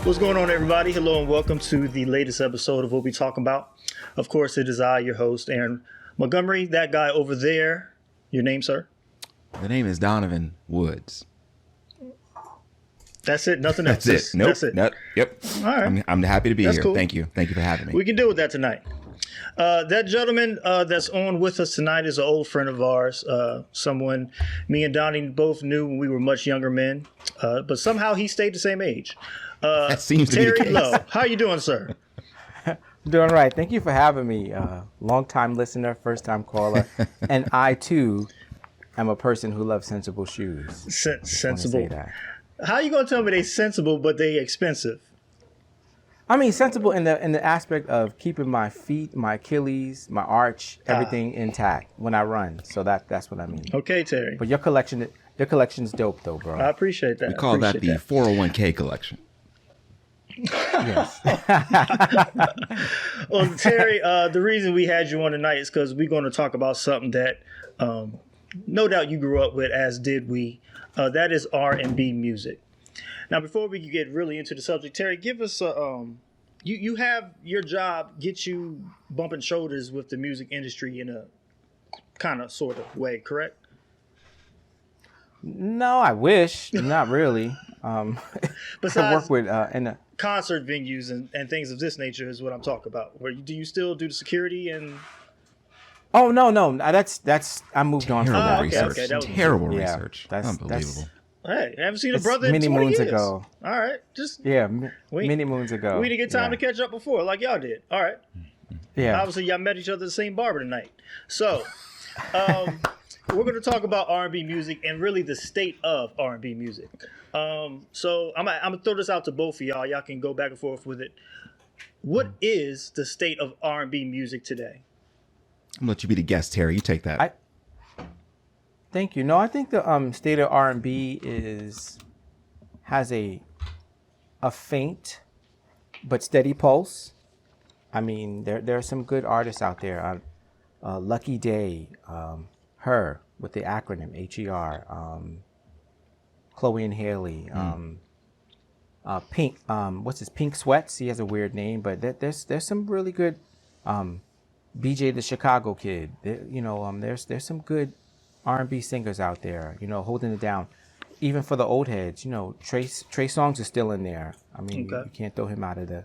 What's going on, everybody? Hello and welcome to the latest episode of what we talking about. Of course, it is I, your host, Aaron Montgomery. That guy over there. Your name, sir? The name is Donovan Woods. That's it. Nothing else. That's it. Nope. That's it. Nope. Yep. All right. I'm happy to be here. Cool. Thank you. Thank you for having me. We can deal with that tonight. That gentleman that's on with us tonight is an old friend of ours. Someone me and Donnie both knew when we were much younger men, but somehow he stayed the same age. That seems to be the Terry case. Lowe, how you doing, sir? Doing right. Thank you for having me. Long time listener, first time caller, and I too am a person who loves sensible shoes. Sensible. How you gonna tell me they sensible but they expensive? I mean, sensible in the aspect of keeping my feet, my Achilles, my arch, everything intact when I run. So that's what I mean. Okay, Terry. But your collection's dope though, bro. I appreciate that. We call that the 401k collection. Yes. Well, Terry, the reason we had you on tonight is because we're going to talk about something that no doubt you grew up with, as did we. That is R&B music. Now, before we get really into the subject, Terry, give us you have your job get you bumping shoulders with the music industry in a kind of sort of way, correct? No, I wish. Not really. Besides, I work with concert venues and things of this nature is what I'm talking about. Do you still do the security and? Oh no, that's I moved on from that. Research. Okay, Terrible research. That's unbelievable. Hey, I haven't seen a brother in 20 moons years. ago. All right, just many moons ago. We didn't get time to catch up before, like y'all did. All right. Yeah. Obviously, y'all met each other at the same barber tonight. So, we're going to talk about R&B music and really the state of R&B music. So I'm gonna throw this out to both of y'all. Y'all can go back and forth with it. What is the state of R&B music today? I'm gonna let you be the guest, Terry. You take that. Thank you. No, I think the state of R&B has a faint but steady pulse. I mean, there are some good artists out there. Lucky Day, Her with the acronym HER, Chloe and Haley, Pink. What's his Pink Sweats? He has a weird name, but there's some really good. BJ the Chicago Kid. There's some good R&B singers out there, holding it down. Even for the old heads, Trey Songz is still in there. I mean, you can't throw him out of the,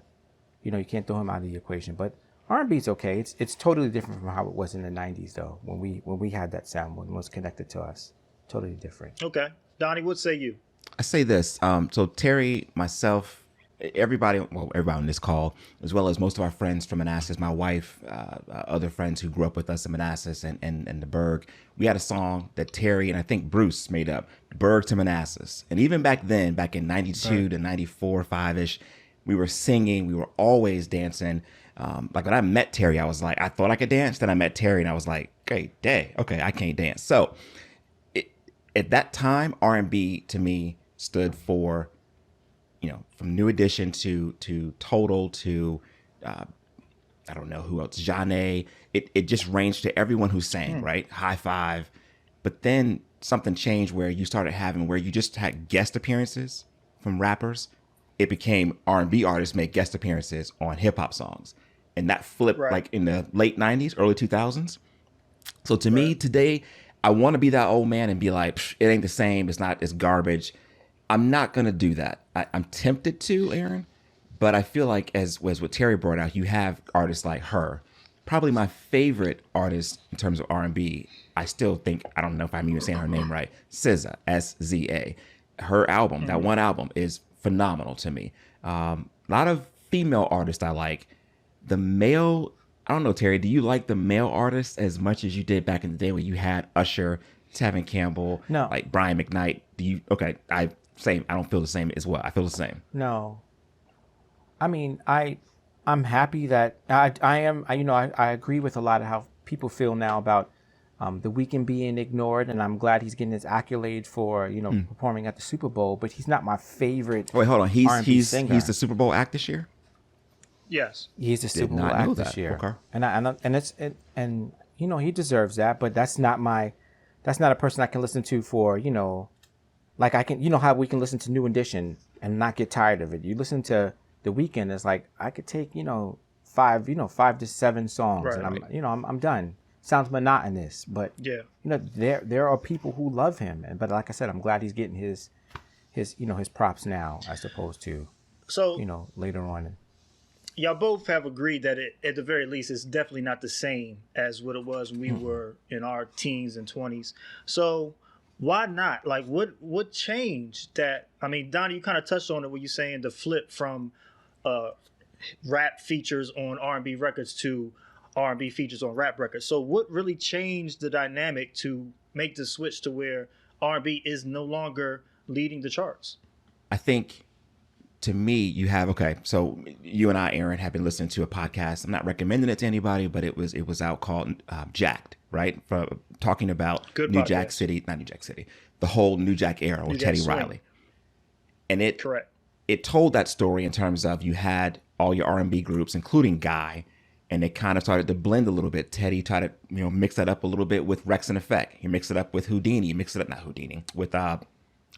you can't throw him out of the equation. But R&B is okay. It's totally different from how it was in the '90s, though. When we had that sound, when it was connected to us, totally different. Okay, Donnie, what say you? I say this. So Terry, myself, everybody on this call, as well as most of our friends from Manassas, my wife, other friends who grew up with us in Manassas and the Berg, we had a song that Terry and I think Bruce made up, Berg to Manassas. And even back then, back in 92 to 94, 5-ish, we were singing, we were always dancing. Like when I met Terry, I was like, I thought I could dance. Then I met Terry and I was like, great day. Okay, I can't dance. So at that time, R&B to me stood for, from New Edition to Total to, I don't know who else, Janae. It just ranged to everyone who sang, right? High Five. But then something changed where you started having where you just had guest appearances from rappers. It became R&B artists make guest appearances on hip hop songs. And that flipped like in the late 90s, early 2000s. So to me today, I want to be that old man and be like, it ain't the same. It's garbage. I'm not going to do that. I'm tempted to, Aaron, but I feel like as what Terry brought out, you have artists like Her. Probably my favorite artist in terms of R&B. I still think, I don't know if I'm even saying her name right, SZA, S-Z-A. Her album, that one album is phenomenal to me. A lot of female artists I like. The male, I don't know, Terry, do you like the male artists as much as you did back in the day when you had Usher, Tevin Campbell, like Brian McKnight? I don't feel the same as well. I feel the same. No. I mean, I'm happy that I agree with a lot of how people feel now about The Weeknd being ignored, and I'm glad he's getting his accolade for performing at the Super Bowl. But he's not my favorite. Wait, hold on. He's singer. He's the Super Bowl act this year. Yes, he's the Super Bowl act this year. Okay. And he deserves that. But that's not a person I can listen to for like I can, you know how we can listen to New Edition and not get tired of it. You listen to The Weeknd, it's like I could take, 5 to 7 songs, Right. and I'm done. Sounds monotonous, but Yeah. there are people who love him, but like I said, I'm glad he's getting his props now, as opposed to So later on. y'all both have agreed that at the very least, it's definitely not the same as what it was when we were in our teens and 20s. So why not? Like, what changed that? I mean, Donnie, you kind of touched on it when you're saying the flip from rap features on R&B records to R&B features on rap records. So what really changed the dynamic to make the switch to where R&B is no longer leading the charts? I think to me, you have, okay, so you and I, Aaron, have been listening to a podcast. I'm not recommending it to anybody, but it was out called Jacked, right? For talking about Good New podcast. Jack City, not New Jack City, the whole New Jack era with Jack Teddy Swing. Riley. And Correct. it told that story in terms of you had all your R&B groups, including Guy, and they kind of started to blend a little bit. Teddy tried to mix that up a little bit with Rex and Effect. He mixed it up with Houdini. He mixed it up, not Houdini, with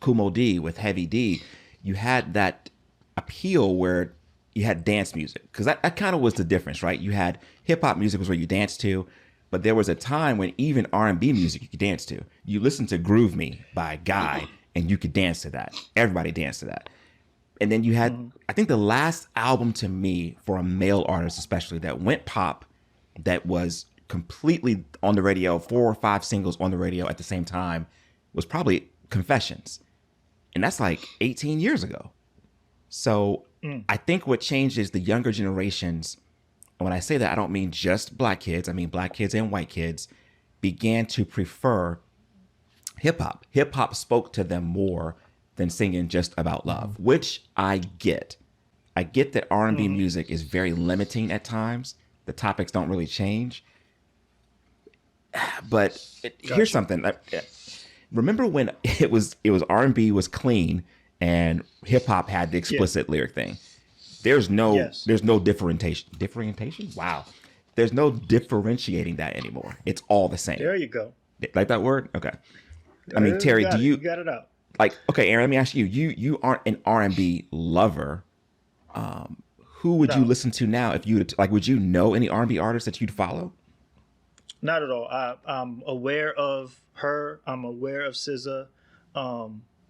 Kumo D, with Heavy D. You had that appeal where you had dance music, because that kind of was the difference, right? You had hip hop music was where you danced to, but there was a time when even R&B music you could dance to. You listened to Groove Me by Guy and you could dance to that. Everybody danced to that. And then you had, I think the last album to me for a male artist especially that went pop, that was completely on the radio, 4 or 5 singles on the radio at the same time, was probably Confessions. And that's like 18 years ago. So I think what changed is the younger generations, when I say that, I don't mean just black kids, I mean black kids and white kids, began to prefer hip hop. Hip hop spoke to them more than singing just about love, which I get. I get that R&B music is very limiting at times. The topics don't really change. But here's something. Remember when it was R&B was clean and hip hop had the explicit lyric thing? There's no differentiation. Wow. There's no differentiating that anymore. It's all the same. There you go. Like that word? Okay. I mean, Terry, you got it out. Like, okay, Aaron, let me ask you. You aren't an R&B lover. Who would you listen to now if you like? Would you know any R&B artists that you'd follow? Not at all. I'm aware of her. I'm aware of SZA.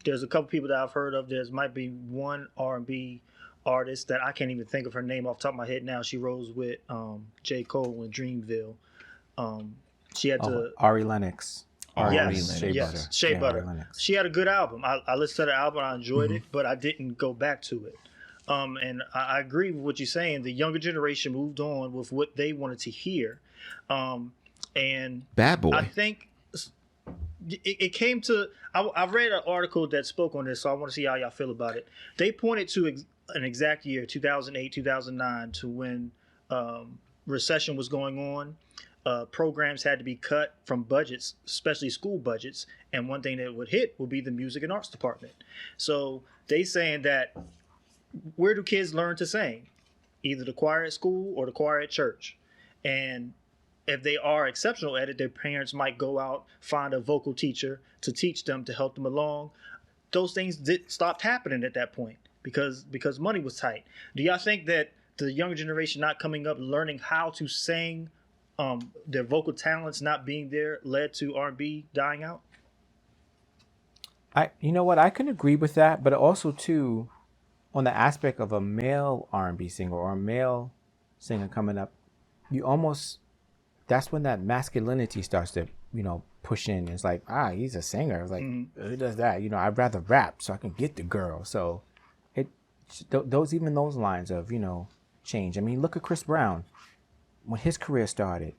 There's a couple people that I've heard of. Might be one R&B artist that I can't even think of her name off the top of my head now. She rose with J. Cole in Dreamville. She had to Ari Lennox. Shea Butter. She had a good album. I listened to the album. I enjoyed it, but I didn't go back to it. And I agree with what you're saying. The younger generation moved on with what they wanted to hear. And Bad Boy. I think it came to. I read an article that spoke on this, so I want to see how y'all feel about it. They pointed to an exact year, 2008, 2009, to when recession was going on. Programs had to be cut from budgets, especially school budgets, and one thing that would hit would be the music and arts department. So they saying that, where do kids learn to sing? Either the choir at school or the choir at church. And if they are exceptional at it, their parents might go out, find a vocal teacher to teach them, to help them along. Those things stopped happening at that point because money was tight. Do y'all think that the younger generation not coming up learning how to sing, their vocal talents not being there, led to R&B dying out? You know what? I can agree with that, but also too, on the aspect of a male R&B singer or a male singer coming up, that's when that masculinity starts to, push in. It's like, he's a singer. It's like, who does that? I'd rather rap so I can get the girl. So those lines of, change. I mean, look at Chris Brown. When his career started,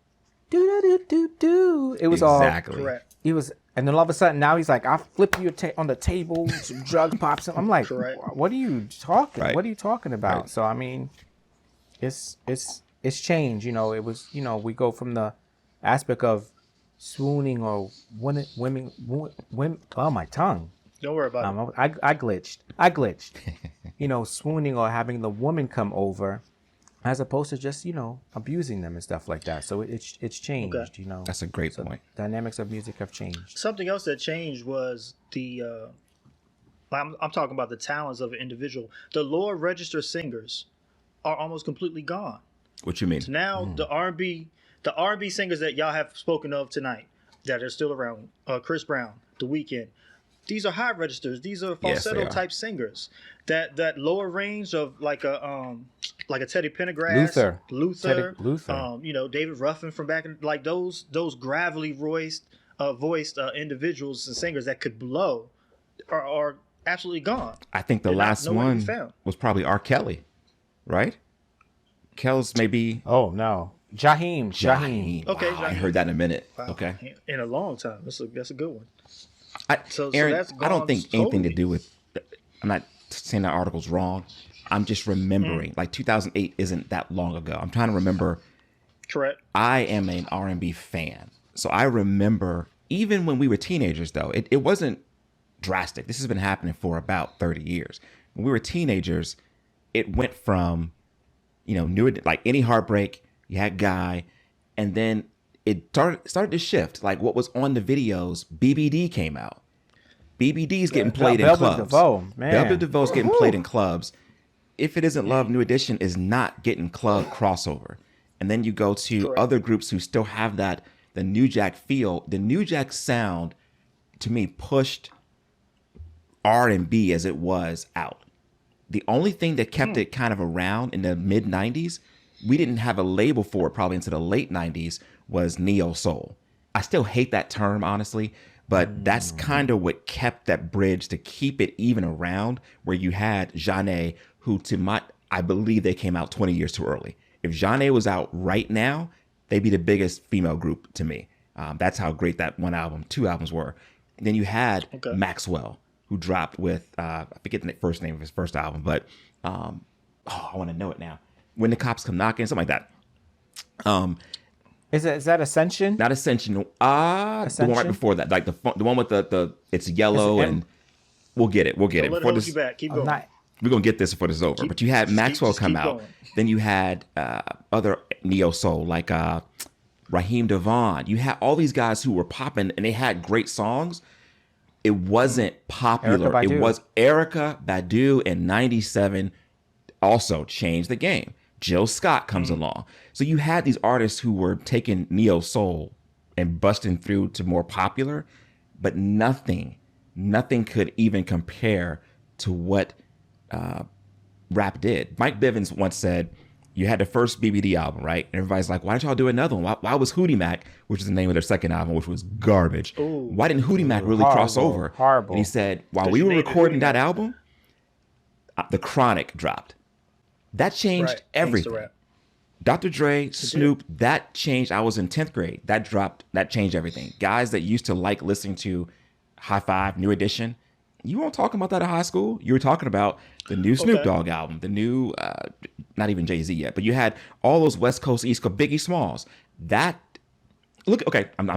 it was exactly. all Correct. he was, and then all of a sudden now he's like, I'll flip you on the table, some drug pops. I'm like, Correct. What are you talking? Right. What are you talking about? Right. So I mean, it's changed. It was, we go from the aspect of swooning or women. Oh, my tongue. Don't worry about it. I glitched. Swooning or having the woman come over, as opposed to just abusing them and stuff like that. So it's changed. Okay. That's a great point. Dynamics of music have changed. Something else that changed was the I'm talking about the talents of an individual. The lower register singers are almost completely gone. What you mean? So now the R&B singers that y'all have spoken of tonight that are still around, Chris Brown, The Weeknd, these are high registers. These are Yes, they falsetto are. type singers. That lower range of like a Teddy Pendergrass, Luther. David Ruffin from back in, like those gravelly voiced individuals and singers that could blow are absolutely gone. I think the They're last nowhere to be one found. was probably R. Kelly, right? Kel's maybe. Oh no, Jaheim. Okay, Wow, I ain't Jaheim. heard that in a minute. Wow. Okay. In a long time. That's a good one. So Aaron, that's I don't gone think anything to totally. do with. I'm not saying that article's wrong. I'm just remembering. Like 2008 isn't that long ago. I'm trying to remember. Correct. I am an R&B fan, so I remember even when we were teenagers. Though it wasn't drastic. This has been happening for about 30 years. When we were teenagers, it went from new, like Any Heartbreak, you had Guy, and then it started to shift. Like what was on the videos, BBD came out. BBD's getting played in Velvet clubs. DeVoe, man. Velvet DeVoe's getting played in clubs. If It Isn't Love, New Edition is not getting club crossover. And then you go to Correct. other groups who still have the New Jack feel. The New Jack sound, to me, pushed R&B as it was out. The only thing that kept it kind of around in the mid 90s, we didn't have a label for it probably into the late 90s, was neo soul. I still hate that term, honestly, but that's kind of what kept that bridge to keep it even around, where you had Jeanne, who I believe they came out 20 years too early. If Jeanne was out right now, they'd be the biggest female group to me. That's how great that two albums were. And then you had Maxwell, who dropped with, I forget the first name of his first album, but I want to know it now. When the Cops Come Knocking, something like that. Is that Ascension? Not Ascension. The one right before that, like the one with the it's yellow, and we'll get it. Don't let it Before hold this, you back. Keep going. we're gonna get this before this is over. But you had Maxwell come out. going. Then you had other neo soul like Raheem Devon. You had all these guys who were popping, and they had great songs. It wasn't popular. Erykah Badu. It was Erykah Badu in '97 also changed the game. Jill Scott comes along. So you had these artists who were taking neo soul and busting through to more popular, but nothing could even compare to what rap did. Mike Bivins once said, you had the first BBD album, right? And everybody's like, why didn't y'all do another one? Why was Hootie Mac, which is the name of their second album, which was garbage? Why didn't Hootie Mac really cross over? Horrible. And he said, while we you were named it recording Hootie that Mac. album, The Chronic dropped. That changed Right. Gangsta everything. rap. Dr. Dre, Snoop, that changed. I was in 10th grade. That dropped. That changed everything. Guys that used to like listening to High Five, New Edition, you weren't talking about that in high school. You were talking about the new Snoop Dogg album, the new, not even Jay-Z yet, but you had all those West Coast, East Coast, Biggie Smalls. I'm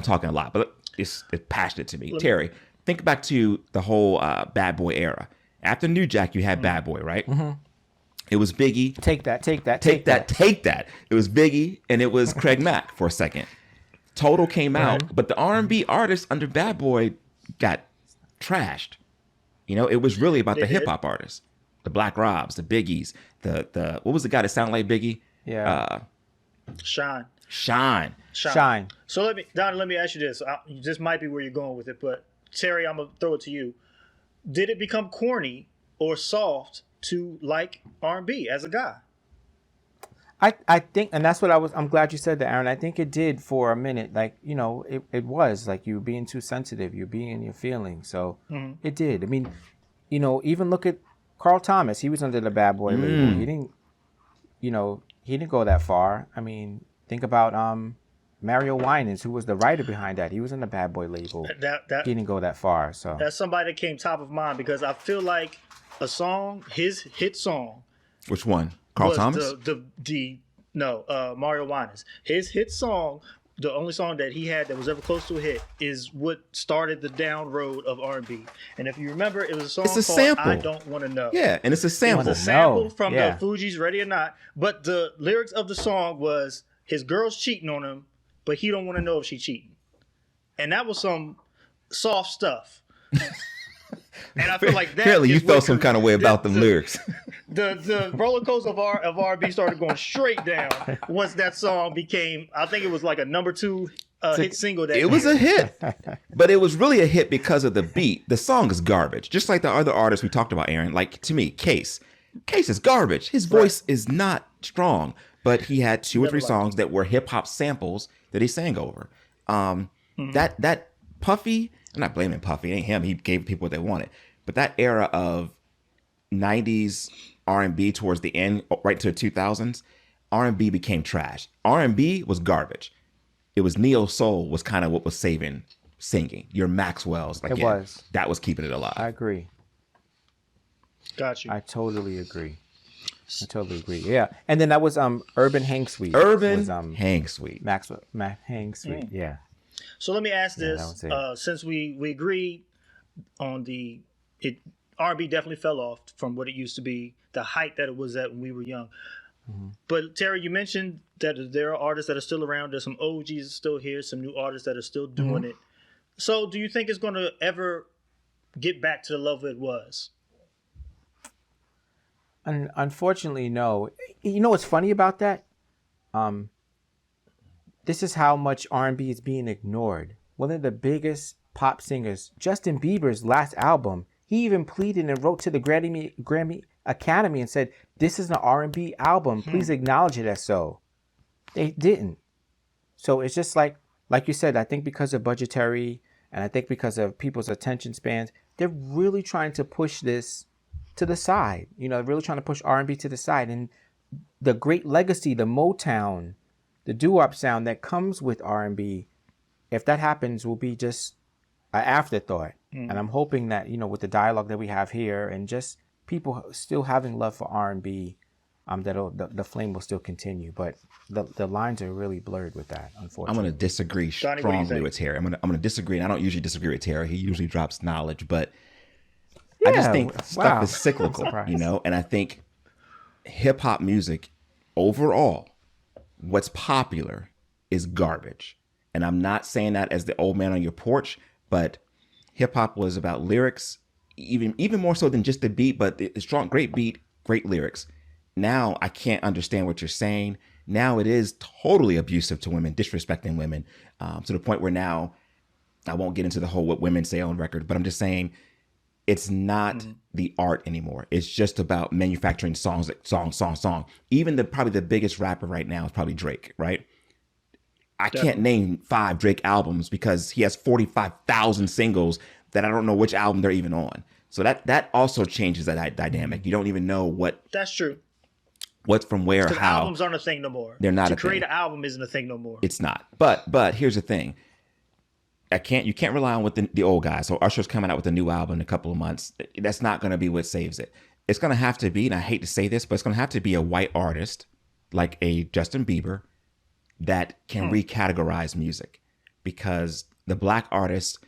talking a lot, but it's passionate to me. Terry, think back to the whole Bad Boy era. After New Jack, you had Bad Boy, right? Mm-hmm. It was Biggie. Take that. It was Biggie, and it was Craig Mack for a second. Total came out, but the R&B artists under Bad Boy got trashed. It was really about the hip hop artists, the Black Robs, the Biggies, the what was the guy that sounded like Biggie? Yeah. Shine. Shine. So let me ask you this. This might be where you're going with it, but Terry, I'm gonna throw it to you. Did it become corny or soft to like R&B as a guy? I think, and that's what I'm glad you said that, Aaron. I think it did for a minute. Like, it was like you were being too sensitive. You're being in your feelings. So it did. I mean, even look at Carl Thomas. He was under the Bad Boy label. He didn't, he didn't go that far. I mean, think about Mario Winans, who was the writer behind that. He was in the Bad Boy label. He didn't go that far. So That's somebody that came top of mind because I feel like his hit song. Which one? Carl was Thomas? Mario Winans. His hit song, the only song that he had that was ever close to a hit, is what started the down road of R&B. And if you remember, it was a song called sample. I Don't Want to Know. Yeah, and it's a sample. It was a sample No. from Yeah. the Fugees, Ready or Not. But the lyrics of the song was his girl's cheating on him, but he don't want to know if she cheating. And that was some soft stuff. And I feel like that. Apparently, you is felt what some kind of way about them lyrics. The roller coaster of R&B started going straight down once that song became. I think it was like a number 2 hit single. That It was a hit, but it was really a hit because of the beat. The song is garbage, just like the other artists we talked about, Aaron. Like, to me, Case is garbage. His voice is not strong, but he had 2 or 3 songs that were hip hop samples that he sang over. That Puffy, I'm not blaming Puffy. It ain't him. He gave people what they wanted. But that era of 90s R&B towards the end, right to the 2000s, R&B became trash. R&B was garbage. It was neo soul was kind of what was saving singing. Your Maxwell's, like, It was. that was keeping it alive. I agree. Got you. I totally agree. Yeah, and then that was Urban Hang Suite. Hang Suite. Maxwell Hang Suite. Yeah. So let me ask that this: was it. since we agreed on R&B definitely fell off from what it used to be, the height that it was at when we were young. But Terry, you mentioned that there are artists that are still around. There's some OGs still here, some new artists that are still doing it. So do you think it's going to ever get back to the level it was? Unfortunately, no. You know what's funny about that? This is how much R&B is being ignored. One of the biggest pop singers, Justin Bieber's last album, he even pleaded and wrote to the Grammy Academy and said, "This is an R&B album. Please acknowledge it as so." They didn't. So it's just like you said, I think because of budgetary and I think because of people's attention spans, they're really trying to push this to the side. You know, really trying to push R&B to the side. And the great legacy, the Motown, the doo-wop sound that comes with R&B, if that happens, will be just an afterthought. And I'm hoping that, you know, with the dialogue that we have here and just people still having love for R&B, that the flame will still continue. But the lines are really blurred with that, unfortunately. I'm going to disagree strongly with Terry. I'm going to disagree. And I don't usually disagree with Terry. He usually drops knowledge, but I just think stuff is cyclical, you know? And I think hip hop music overall, what's popular is garbage. And I'm not saying that as the old man on your porch, but hip hop was about lyrics, even more so than just the beat, but the strong, great beat, great lyrics. Now I can't understand what you're saying. Now it is totally abusive to women, disrespecting women, to the point where now I won't get into the whole what women say on record, but I'm just saying it's not the art anymore. It's just about manufacturing songs, song. Even probably the biggest rapper right now is probably Drake, right? I can't name 5 Drake albums because he has 45,000 singles that I don't know which album they're even on. So that also changes that dynamic. You don't even know what. That's true. What's from where, Because how. albums aren't a thing no more. They're not to a create thing. an album isn't a thing no more. It's not. But here's the thing. You can't rely on what the old guys. So Usher's coming out with a new album in a couple of months. That's not going to be what saves it. It's going to have to be, and I hate to say this, but it's going to have to be a white artist like a Justin Bieber that can recategorize music, because the black artists,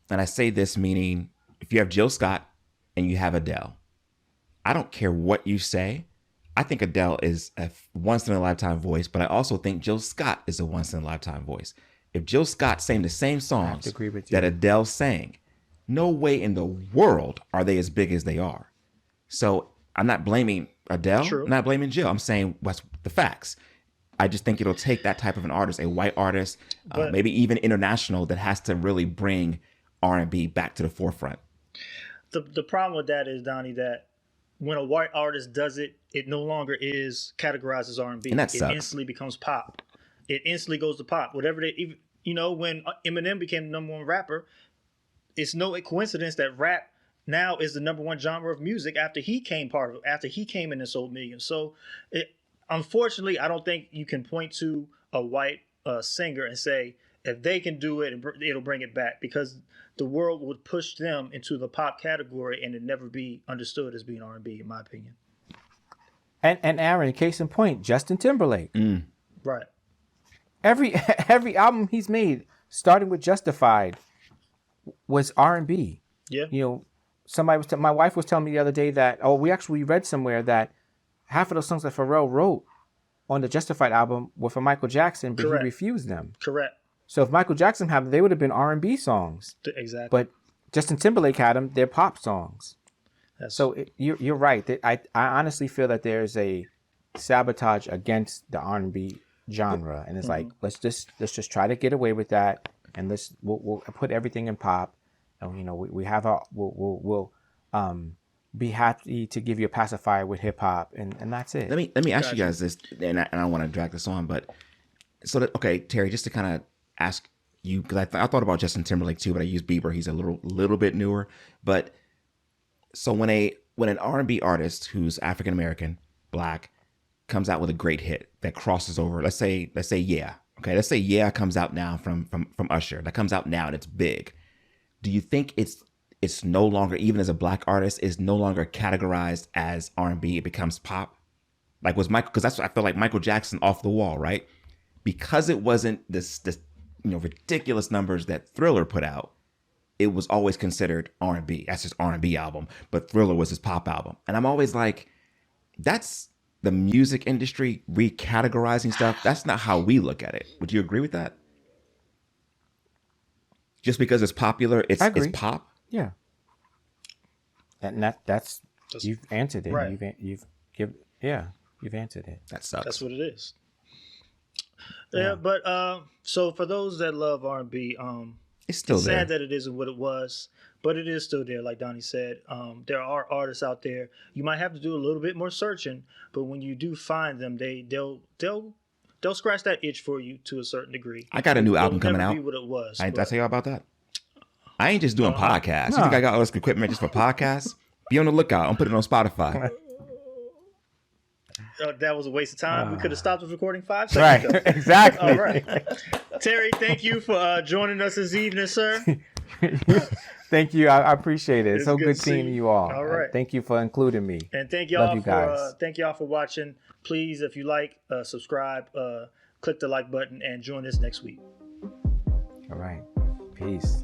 and I say this meaning if you have Jill Scott and you have Adele, I don't care what you say. I think Adele is a once in a lifetime voice, but I also think Jill Scott is a once in a lifetime voice. If Jill Scott sang the same songs that Adele sang, no way in the world are they as big as they are. So I'm not blaming Adele. True. I'm not blaming Jill. I'm saying what's the facts. I just think it'll take that type of an artist, a white artist, maybe even international, that has to really bring R&B back to the forefront. The problem with that is, Donnie, that when a white artist does it, it no longer is categorized as R&B. And that it sucks. instantly becomes pop. It instantly goes to pop. Whatever they, even, you know, when Eminem became the number 1 rapper, it's no coincidence that rap now is the number 1 genre of music after he came in and sold millions. So, unfortunately, I don't think you can point to a white singer and say, if they can do it, it'll bring it back, because the world would push them into the pop category and it never be understood as being R&B, in my opinion. And Aaron, case in point, Justin Timberlake. Right. Every album he's made, starting with Justified, was R&B. Yeah. You know, my wife was telling me the other day that, we read somewhere that half of those songs that Pharrell wrote on the Justified album were for Michael Jackson, but Correct. he refused them. Correct. So if Michael Jackson had them, they would have been R&B songs. Exactly. But Justin Timberlake had them. They're pop songs. That's, You're right. I honestly feel that there's a sabotage against the R&B genre, and it's like let's just try to get away with that, and we'll put everything in pop, and we have our we'll be happy to give you a pacifier with hip hop, and that's it. Let me ask you guys this, and I don't want to drag this on, but okay, Terry, just to kind of ask you, because I thought about Justin Timberlake too, but I use Bieber. He's a little bit newer, but so when an R&B artist who's African American, black, comes out with a great hit that crosses over, let's say Yeah, okay, let's say Yeah comes out now from Usher, that comes out now and it's big. Do you think it's no longer, even as a black artist, is no longer categorized as R&B? It becomes pop. Like was Michael, because that's what I feel like Michael Jackson, Off the Wall, right? Because it wasn't this ridiculous numbers that Thriller put out. It was always considered R&B. That's his R&B album, but Thriller was his pop album. And I'm always like, that's the music industry recategorizing stuff. That's not how we look at it. Would you agree with that? Just because it's popular, it's pop. Yeah. That's you've answered it. Right. You've answered it. That sucks. That's what it is. Yeah, but so for those that love R&B, it's still it's there. sad that it isn't what it was, but it is still there. Like Donnie said, there are artists out there. You might have to do a little bit more searching, but when you do find them, they'll scratch that itch for you to a certain degree. I got a new album coming out. Be what it was. I tell you about that. I ain't just doing podcasts. You think I got all this equipment just for podcasts? Be on the lookout. I'm putting it on Spotify. That was a waste of time. We could have stopped the recording 5 seconds ago. Exactly. All right. Terry, thank you for joining us this evening, sir. Thank you. I appreciate it. It's so good good to see seeing you. you all. All right. Thank you for including me. And thank y'all you guys. thank y'all for watching. Please, if you like, subscribe, click the like button, and join us next week. All right. Peace.